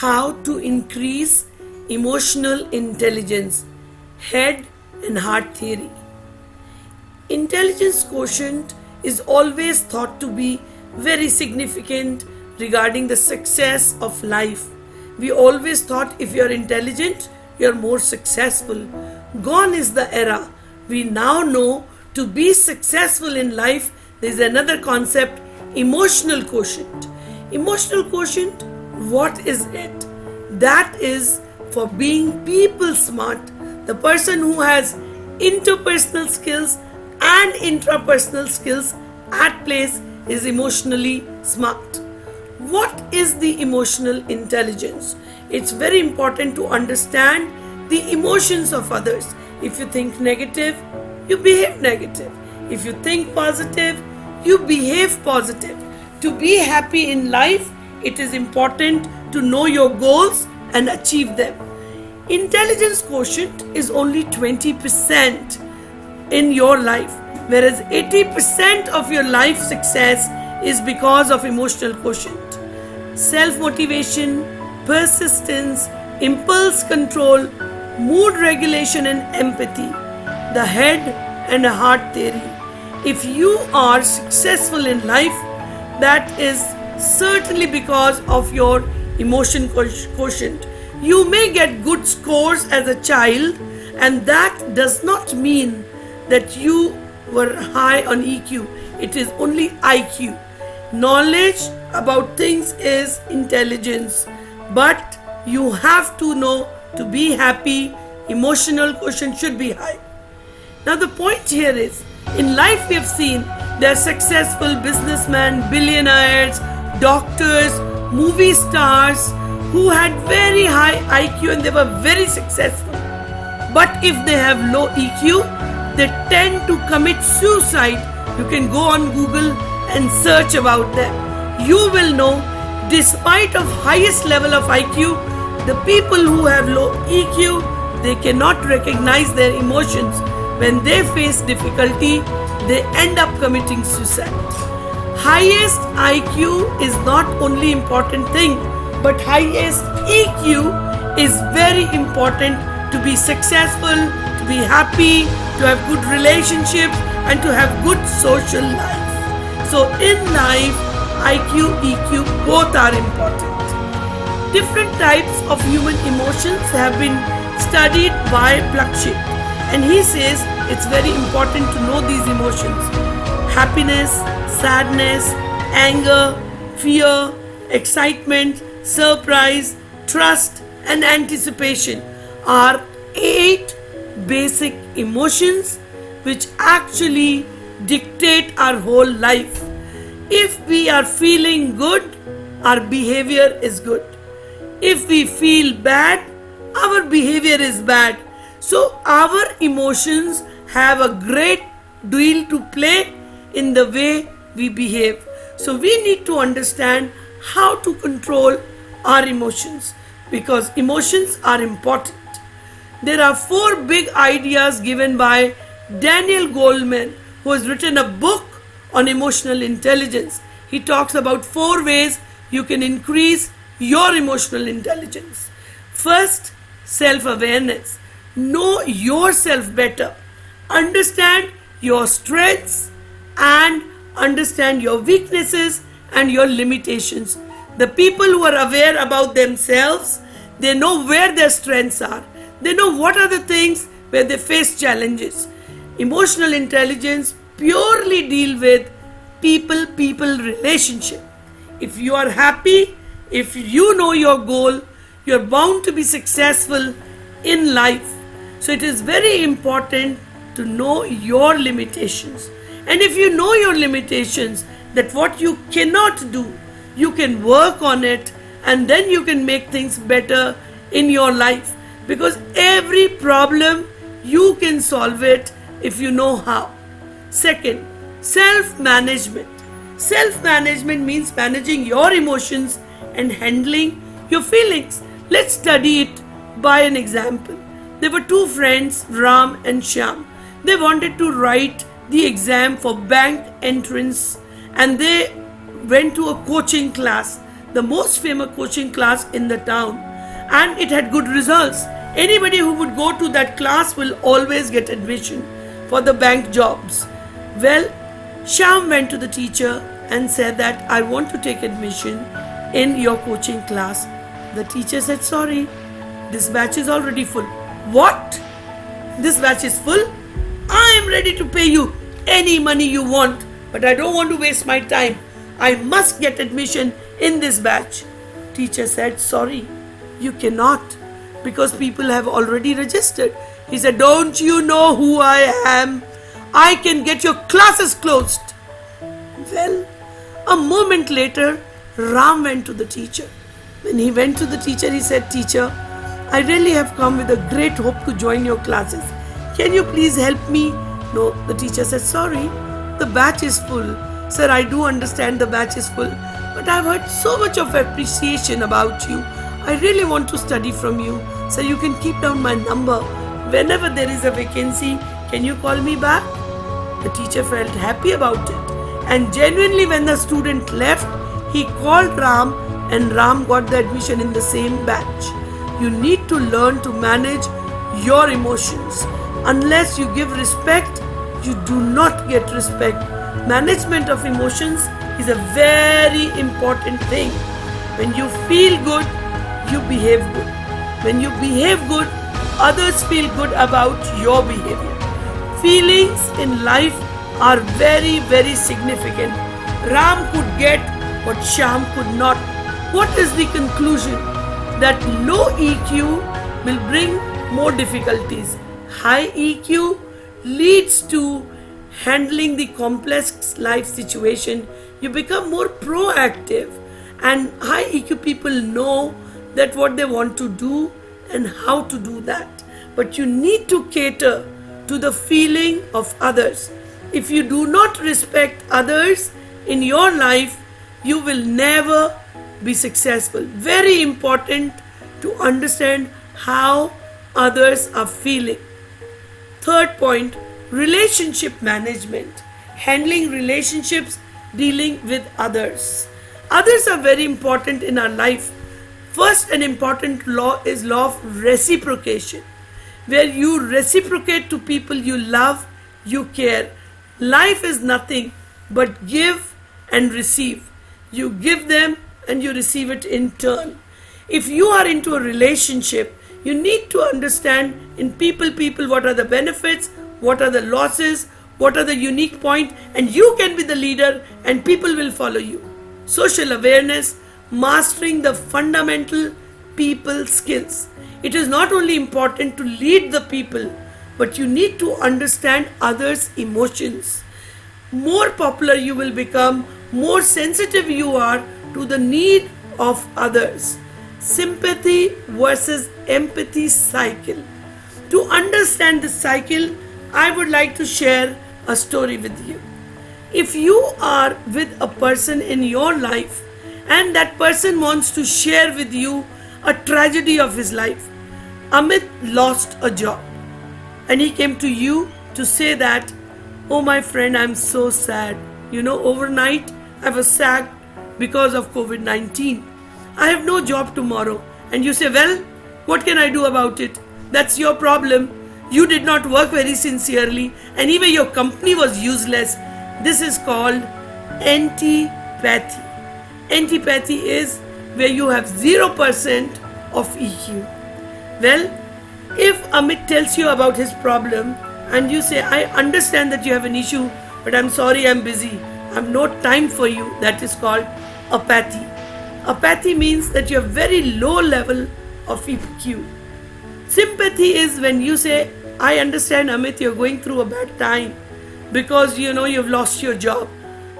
how to increase emotional intelligence, head and heart theory. Intelligence quotient is always thought to be very significant regarding the success of life. We always thought if you are intelligent, you are more successful. Gone is the era. We now know to be successful in life, there is another concept, emotional quotient. Emotional quotient, what is it? That is for being people smart. The person who has interpersonal skills and intrapersonal skills at place is emotionally smart. What is the emotional intelligence? It's very important to understand the emotions of others. If you think negative, you behave negative. If you think positive, you behave positive. To be happy in life, it is important to know your goals and achieve them. Intelligence quotient is only 20% in your life, whereas 80% of your life success is because of emotional quotient. Self-motivation, persistence, impulse control, mood regulation and empathy, the head and heart theory. If you are successful in life, that is certainly because of your emotion quotient. You may get good scores as a child, and that does not mean that you were high on EQ. It is only IQ. Knowledge about things is intelligence, but you have to know to be happy, emotional quotient should be high. Now the point here is, in life we have seen there are successful businessmen, billionaires, doctors, movie stars who had very high IQ and they were very successful. But if they have low EQ, they tend to commit suicide. You can go on Google and search about them. You will know, despite of highest level of IQ, the people who have low EQ, they cannot recognize their emotions. When they face difficulty, they end up committing suicide. Highest IQ is not only important thing, but highest EQ is very important to be successful, to be happy, to have good relationships and to have good social life. So in life, IQ, EQ both are important. Different types of human emotions have been studied by Plakshit, and he says it's very important to know these emotions. Happiness, sadness, anger, fear, excitement, surprise, trust and anticipation are 8 basic emotions which actually dictate our whole life. If we are feeling good, our behavior is good. If we feel bad, our behavior is bad. So our emotions have a great deal to play in the way we behave. So we need to understand how to control our emotions, because emotions are important. There are 4 big ideas given by Daniel Goleman, who has written a book on emotional intelligence. He talks about 4 ways you can increase your emotional intelligence. First, self-awareness. Know yourself better. Understand your strengths and understand your weaknesses and your limitations. The people who are aware about themselves, they know where their strengths are. They know what are the things where they face challenges. Emotional intelligence purely deal with people relationship. If you are happy, if you know your goal, you are bound to be successful in life. So it is very important to know your limitations. And if you know your limitations, that what you cannot do, you can work on it and then you can make things better in your life. Because every problem you can solve it if you know how. Second, self-management. Self-management means managing your emotions and handling your feelings. Let's study it by an example. There were 2 friends, Ram and Shyam. They wanted to write the exam for bank entrance and they went to a coaching class. the most famous coaching class in the town, and it had good results. Anybody who would go to that class will always get admission for the bank jobs. Well, Shyam went to the teacher and said that I want to take admission in your coaching class. The teacher said, sorry, this batch is already full. What? This batch is full? I am ready to pay you any money you want, but I don't want to waste my time. I must get admission in this batch. Teacher said, sorry, you cannot, because people have already registered. He said, don't you know who I am? I can get your classes closed. Well, a moment later, Ram went to the teacher. When he went to the teacher, he said, teacher, I really have come with a great hope to join your classes. Can you please help me? No, the teacher said, sorry, the batch is full. Sir, I do understand the batch is full, but I've heard so much of appreciation about you. I really want to study from you. So you can keep down my number. Whenever there is a vacancy, can you call me back? The teacher felt happy about it. And genuinely, when the student left, he called Ram, and Ram got the admission in the same batch. You need to learn to manage your emotions. Unless you give respect, you do not get respect. Management of emotions is a very important thing. When you feel good, you behave good. When you behave good, others feel good about your behavior. Feelings in life are very, very significant. Ram could get what Shyam could not. What is the conclusion? That low EQ will bring more difficulties. High EQ leads to handling the complex life situation. You become more proactive, and high EQ people know that what they want to do and how to do that. But you need to cater to the feeling of others. If you do not respect others in your life, you will never be successful. Very important to understand how others are feeling. Third point, relationship management. Handling relationships, dealing with others. Others are very important in our life. First, an important law is law of reciprocation, where you reciprocate to people you love, you care. Life is nothing but give and receive. You give them and you receive it in turn. If you are into a relationship, you need to understand in people what are the benefits, what are the losses, what are the unique points, and you can be the leader and people will follow you. Social awareness, mastering the fundamental people skills. It is not only important to lead the people, but you need to understand others' emotions. More popular you will become, more sensitive you are to the need of others. Sympathy versus empathy cycle. To understand this cycle, I would like to share a story with you. If you are with a person in your life and that person wants to share with you a tragedy of his life, Amit lost a job and he came to you to say that, oh my friend, I'm so sad. Overnight I was sacked because of COVID-19. I have no job tomorrow. And you say, well, what can I do about it? That's your problem. You did not work very sincerely, and even your company was useless. This is called antipathy. Antipathy is where you have 0% of EQ. Well, if Amit tells you about his problem and you say, I understand that you have an issue, but I'm sorry, I'm busy. I have no time for you. That is called apathy. Apathy means that you have very low level of EQ. Sympathy is when you say, I understand, Amit, you're going through a bad time because you've lost your job.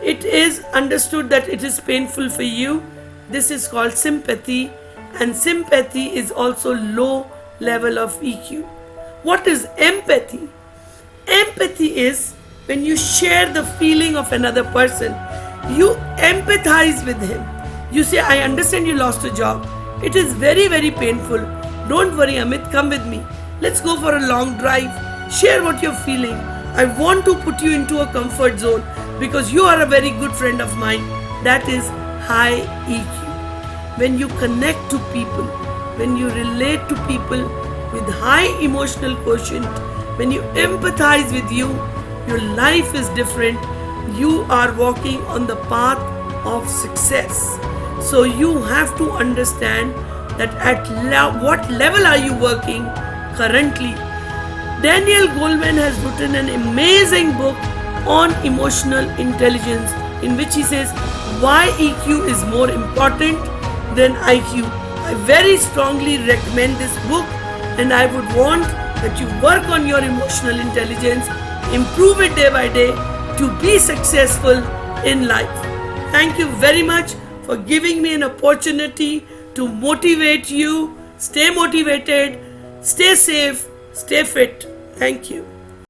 It is understood that it is painful for you. This is called sympathy, and sympathy is also low level of EQ. What is empathy? Empathy is when you share the feeling of another person. You empathize with him. You say, I understand you lost a job. It is very, very painful. Don't worry, Amit, come with me. Let's go for a long drive. Share what you're feeling. I want to put you into a comfort zone because you are a very good friend of mine. That is high EQ. when you connect to people, when you relate to people with high emotional quotient, when you empathize with you, your life is different. You are walking on the path of success. So you have to understand that at what level are you working currently. Daniel Goleman has written an amazing book on emotional intelligence in which he says why EQ is more important than IQ. I very strongly recommend this book, and I would want that you work on your emotional intelligence, improve it day by day to be successful in life. Thank you very much for giving me an opportunity to motivate you. Stay motivated, stay safe, stay fit. Thank you.